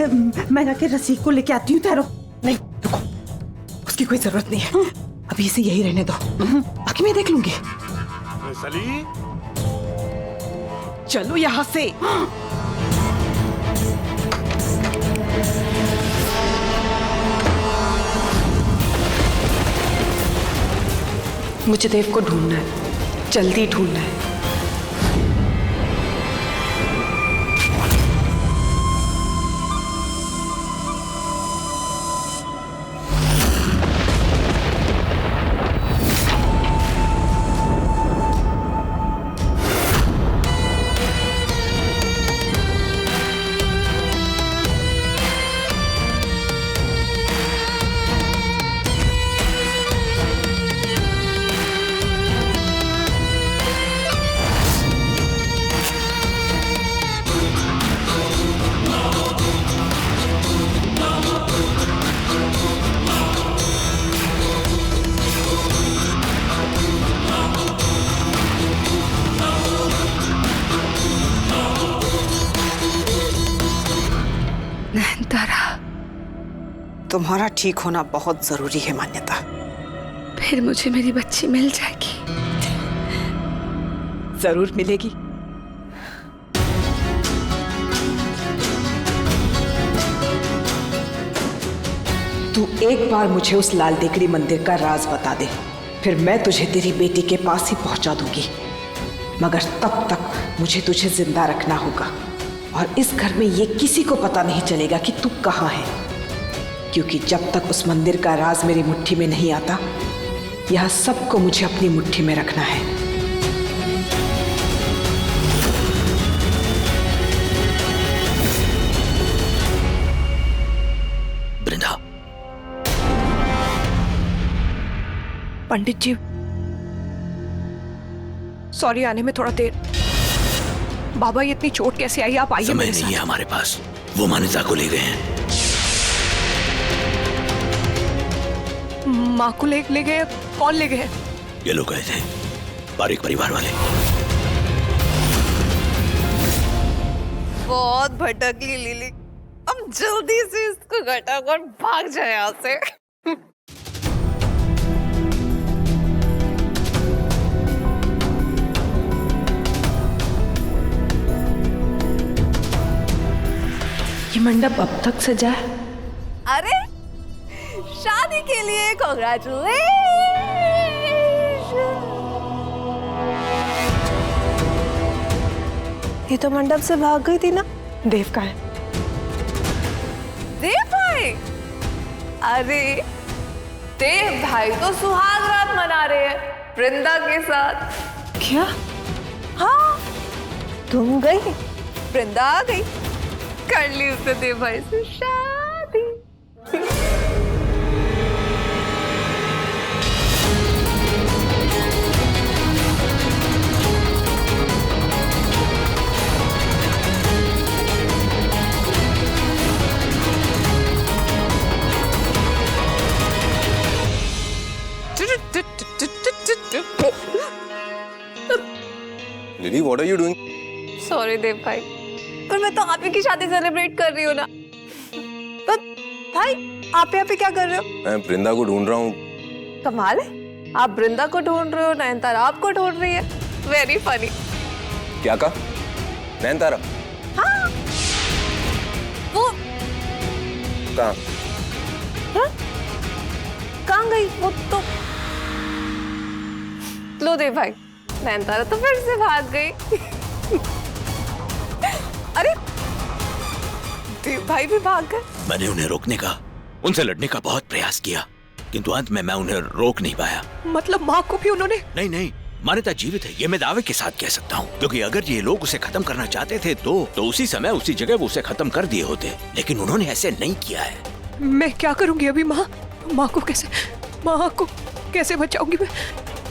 मैं जाके रसीक को लेके आती हूँ। ठहरो। नहीं रुको, उसकी कोई जरूरत नहीं है, अभी इसे यही रहने दो, बाकी मैं देख लूंगी। सली, चलो यहाँ से। मुझे देव को ढूंढना है, जल्दी ढूंढना है। तुम्हारा ठीक होना बहुत जरूरी है मान्यता। फिर मुझे मेरी बच्ची मिल जाएगी। जरूर मिलेगी। तू एक बार मुझे उस लाल देकड़ी मंदिर का राज बता दे, फिर मैं तुझे तेरी बेटी के पास ही पहुंचा दूंगी। मगर तब तक मुझे तुझे जिंदा रखना होगा और इस घर में ये किसी को पता नहीं चलेगा कि तू कहाँ है, क्योंकि जब तक उस मंदिर का राज मेरी मुट्ठी में नहीं आता, यह सबको मुझे अपनी मुट्ठी में रखना है। वृंदा। पंडित जी, सॉरी आने में थोड़ा देर। बाबा ये इतनी चोट कैसे आई? आप आइए मेरे साथ। समय नहीं है हमारे पास, वो मान्यता को ले गए हैं। माँ को ले गए? कौन ले गए? ये लोग गए थे, बारीक परिवार वाले। बहुत भटकी लिली, अब जल्दी से इसको घटाकर भाग जाए यहाँ से। ये मंडप अब तक सजा है? अरे शादी के लिए कांग्रेचुलेशन। ये तो मंडप से भाग गई थी ना। देव का है? देव भाई? अरे देव भाई तो सुहाग रात मना रहे हैं वृंदा के साथ। क्या? हाँ, तुम गई, वृंदा आ गई, कर ली उसने देव भाई से शादी। Lily, what are you doing? Sorry Dev भाई, पर मैं तो आप ही की शादी सेलिब्रेट कर रही हूँ ना। पर भाई आप यहाँ पे क्या कर रहे हो? मैं वृंदा को ढूंढ रहा हूँ। कमाल है, आप वृंदा को ढूंढ रहे हो, नयनतारा आपको ढूंढ रही है। Very funny. क्या कहा? नयनतारा? हाँ, वो कहाँ? कहाँ गई वो? तो लो देव भाई, नयनतारा तो फिर से भाग गई। अरे देव भाई भी भाग गए। मैंने उन्हें रोकने का, उनसे लड़ने का बहुत प्रयास किया, किंतु अंत में मैं उन्हें रोक नहीं पाया। मतलब माँ को भी उन्होंने? नहीं, मान्यता जीवित है, ये मैं दावे के साथ कह सकता हूँ, क्योंकि अगर ये लोग उसे खत्म करना चाहते थे तो उसी समय उसी जगह वो उसे खत्म कर दिए होते, लेकिन उन्होंने ऐसे नहीं किया है। मैं क्या करूंगी अभी? माँ को कैसे बचाऊंगी मैं?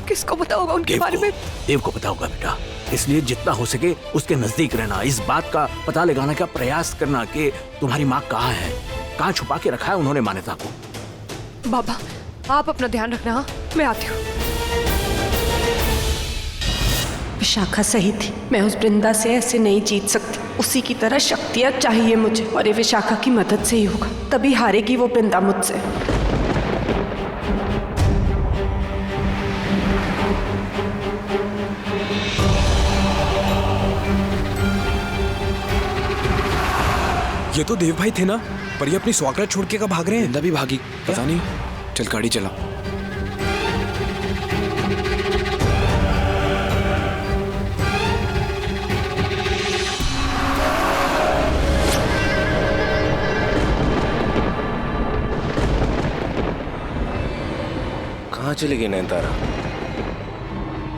किसको पता होगा उनके बारे में? देव को पता होगा बेटा, इसलिए जितना हो सके उसके नजदीक रहना, इस बात का पता लगाने का प्रयास करना कि तुम्हारी माँ कहाँ है, कहाँ छुपा के रखा है उन्होंने मान्यता को। बाबा आप अपना ध्यान रखना। हाँ, मैं आती हूँ। विशाखा सही थी, मैं उस वृंदा से ऐसे नहीं जीत सकती। उसी की तरह शक्तियाँ चाहिए मुझे, और ये विशाखा की मदद से ही होगा, तभी हारेगी वो वृंदा मुझसे। ये तो देव भाई थे ना, पर ये अपनी स्वागत छोड़ के कब भाग रहे हैं? वृंदा भी भागी, पता नहीं। चल गाड़ी चला। कहाँ चली गई नैनतारा?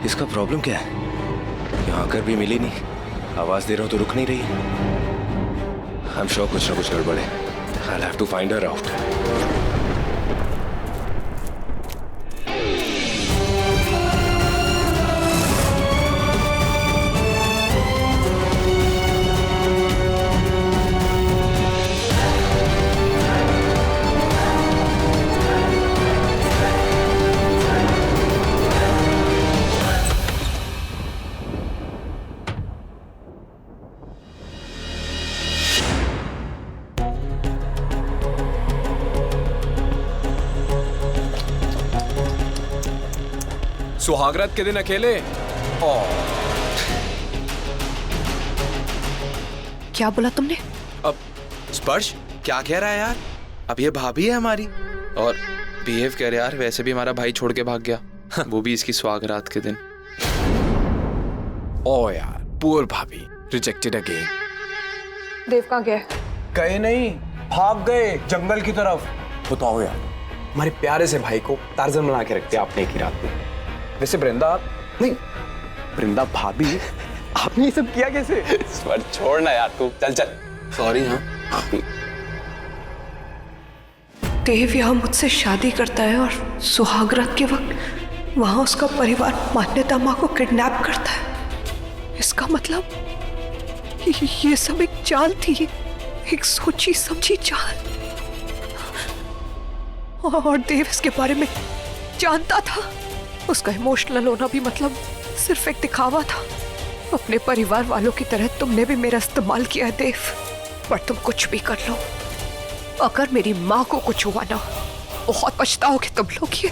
इसका प्रॉब्लम क्या है? यहाँ आकर भी मिली नहीं, आवाज दे रहा हूँ तो रुक नहीं रही। I'm sure कुछ ना कुछ गड़बड़ है। I'll have to find her out. सुहागरात के दिन अकेले? क्या बोला तुमने? अब स्पर्श क्या कह रहा है यार? अब ये भाभी है हमारी और बिहेव कर यार, वैसे भी हमारा भाई छोड़ के भाग गया, वो भी इसकी सुहागरात के दिन। ओ यार, पुअर भाभी, रिजेक्टेड अगेन। देव कहाँ गया? गए नहीं, भाग गए जंगल की तरफ। बताओ यार, हमारे प्यारे से भाई को टार्जन बना के रखते आपने एक ही रात में। वैसे वृंदा नहीं, वृंदा भाभी, आपने ये सब किया कैसे? स्वर छोड़ना यार तू, चल चल। सॉरी। हाँ देव यहाँ मुझसे शादी करता है और सुहागरात के वक्त वहां उसका परिवार मान्यता माँ को किडनैप करता है। इसका मतलब ये सब एक चाल थी, एक सोची समझी चाल। और देव इसके बारे में जानता था। उसका इमोशनल होना भी मतलब सिर्फ एक दिखावा था। अपने परिवार वालों की तरह तुमने भी मेरा इस्तेमाल किया है देव, पर तुम कुछ भी कर लो, अगर मेरी माँ को कुछ हुआ ना, बहुत पछताओगे तुम लोग। ये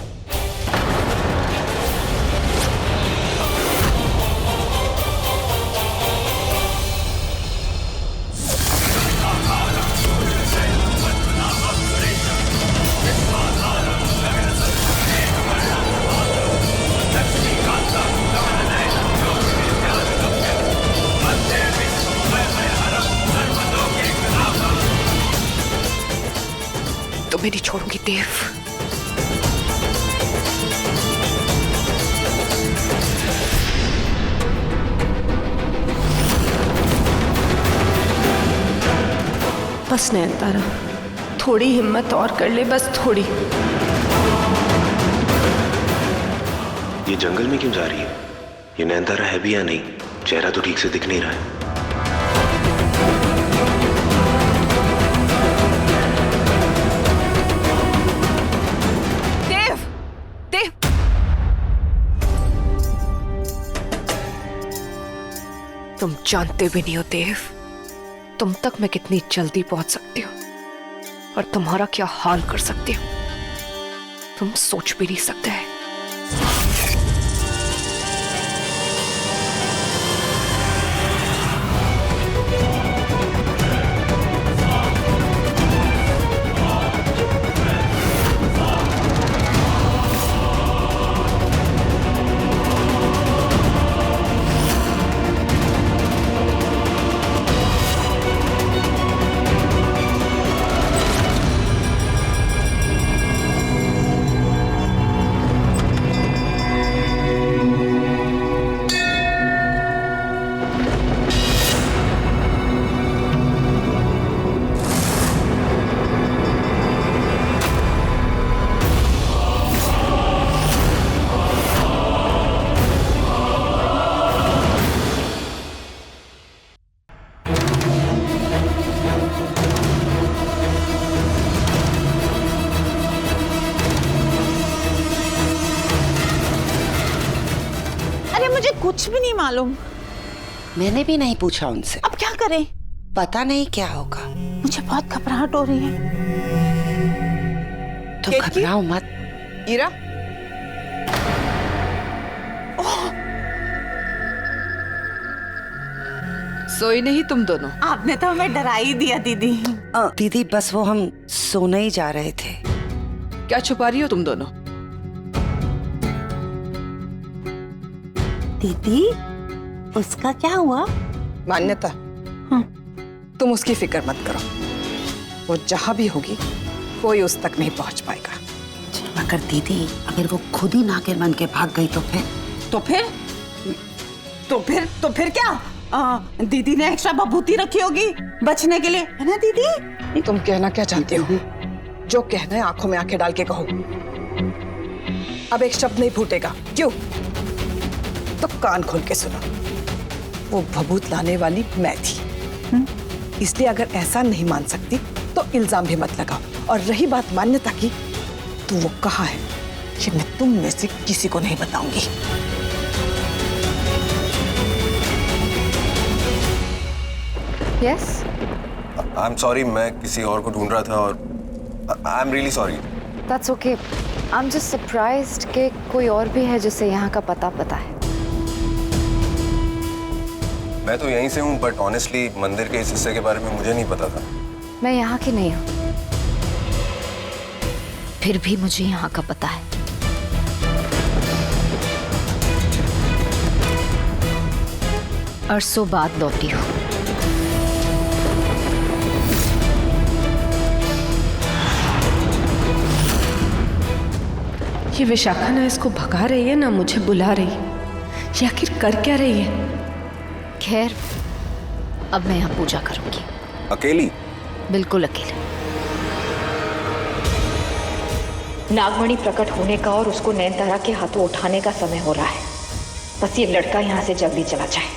तुम्हें नहीं छोड़ूंगी देव। बस नैनतारा, थोड़ी हिम्मत और कर ले, बस थोड़ी। ये जंगल में क्यों जा रही है? ये नैनतारा है भी या नहीं? चेहरा तो ठीक से दिख नहीं रहा है। तुम जानते भी नहीं हो देव, तुम तक मैं कितनी जल्दी पहुंच सकती हूँ और तुम्हारा क्या हाल कर सकती हूँ, तुम सोच भी नहीं सकते हैं। मुझे कुछ भी नहीं मालूम। मैंने भी नहीं पूछा उनसे। अब क्या करें? पता नहीं क्या होगा। मुझे बहुत घबराहट हो रही है। तुम घबराओ मत। इरा, सोई नहीं तुम दोनों? आपने तो हमें डरा ही दिया दीदी। दीदी बस वो हम सोने ही जा रहे थे। क्या छुपा रही हो तुम दोनों? दीदी उसका क्या हुआ? मान्यता, तुम उसकी फिक्र मत करो। वो जहां भी होगी कोई उस तक नहीं पहुंच पाएगा। मगर दीदी अगर वो खुद ही नागिन बन के भाग गई तो फिर? तो फिर क्या? दीदी ने एक्स्ट्रा बबूती रखी होगी बचने के लिए, है ना दीदी? तुम कहना क्या चाहती हो? जो कहना है आंखों में आंखें डाल के कहो। अब एक शब्द नहीं फूटेगा। क्यों? तो कान खोल के सुनो। वो भभूत लाने वाली मैं थी। इसलिए अगर ऐसा नहीं मान सकती तो इल्जाम भी मत लगाओ। और रही बात मान्यता की, तो वो कहाँ है कि मैं तुम में से किसी को नहीं बताऊंगी। Yes? I'm sorry, मैं किसी और को ढूंढ रहा था और I'm really sorry. That's okay. I'm just surprised कि कोई और भी है जिसे यहाँ का पता है। मैं तो यहीं से हूँ, बट ऑनेस्टली मंदिर के इस हिस्से के बारे में मुझे नहीं पता था। मैं यहाँ की नहीं हूँ, फिर भी मुझे यहाँ का पता है। अरसों बाद लौटी हूँ। ये विशाखा ना इसको भगा रही है ना मुझे बुला रही है। ये आखिर कर क्या रही है? खैर, अब मैं यहाँ पूजा करूंगी। अकेली? बिल्कुल अकेले। नागमणि प्रकट होने का और उसको नयनतारा के हाथों उठाने का समय हो रहा है। बस ये लड़का यहाँ से जल्दी चला जाए।